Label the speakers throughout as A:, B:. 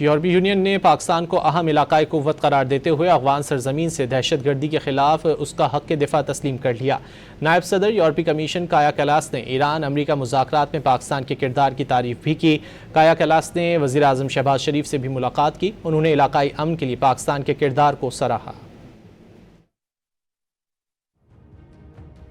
A: یورپی یونین نے پاکستان کو اہم علاقائی قوت قرار دیتے ہوئے افغان سرزمین سے دہشت گردی کے خلاف اس کا حق دفاع تسلیم کر لیا۔ نائب صدر یورپی کمیشن کایا کلاس نے ایران امریکہ مذاکرات میں پاکستان کے کردار کی تعریف بھی کی۔ کایا کلاس نے وزیر اعظم شہباز شریف سے بھی ملاقات کی۔ انہوں نے علاقائی امن کے لیے پاکستان کے کردار کو سراہا۔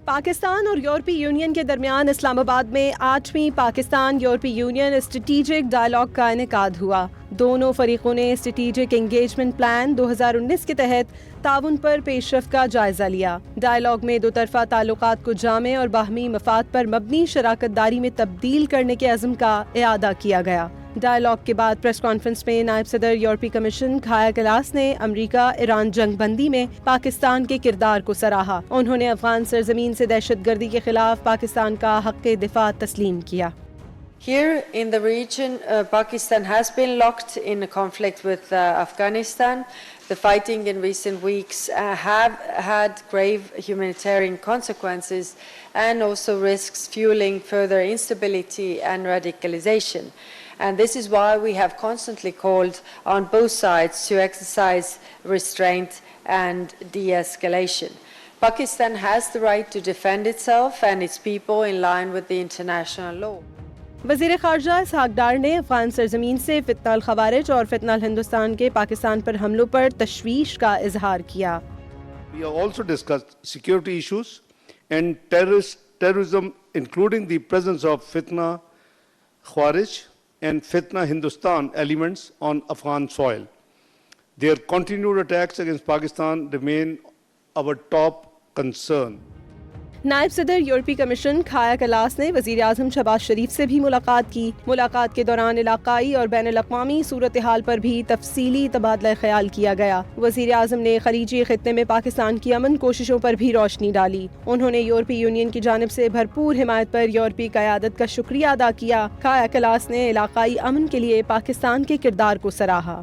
B: پاکستان اور یورپی یونین کے درمیان اسلام آباد میں 8ویں پاکستان یورپی یونین اسٹریٹجک ڈائیلاگ کا انعقاد ہوا۔ دونوں فریقوں نے اسٹریٹجک انگیجمنٹ پلان 2019 کے تحت تعاون پر پیش رفت کا جائزہ لیا۔ ڈائیلاگ میں دو طرفہ تعلقات کو جامع اور باہمی مفاد پر مبنی شراکت داری میں تبدیل کرنے کے عزم کا اعادہ کیا گیا۔ ڈائیلاگ کے بعد پریس کانفرنس میں نائب صدر یورپی کمیشن کایا کلاس نے امریکہ ایران جنگ بندی میں پاکستان کے کردار کو سراہا۔ انہوں نے افغان سرزمین سے دہشت گردی کے خلاف پاکستان کا حق دفاع تسلیم کیا۔
C: Here in the region, Pakistan has been locked in a conflict with Afghanistan. The fighting in recent weeks have had grave humanitarian consequences and also risks fueling further instability and radicalization. And this is why we have constantly called on both sides to exercise restraint and de-escalation. Pakistan has the right to defend itself and its people in line with the international law.
B: وزیر خارجہ اسحاق ڈار نے افغان سرزمین سے فتنہ الخوارج اور فتنہ الہندوستان کے پاکستان پر حملوں پر تشویش کا اظہار کیا۔
D: We have also discussed security issues and terrorism, including the presence of Fitna Khawarij and Fitna Hindustan elements on Afghan soil. Their continued attacks against Pakistan remain our top concern.
B: نائب صدر یورپی کمیشن کایا class نے وزیر اعظم شہباز شریف سے بھی ملاقات کی۔ ملاقات کے دوران علاقائی اور بین الاقوامی صورتحال پر بھی تفصیلی تبادلہ خیال کیا گیا۔ وزیر اعظم نے خلیجی خطے میں پاکستان کی امن کوششوں پر بھی روشنی ڈالی۔ انہوں نے یورپی یونین کی جانب سے بھرپور حمایت پر یورپی قیادت کا شکریہ ادا کیا۔ کایا کلاس نے علاقائی امن کے لیے پاکستان کے کردار کو سراہا۔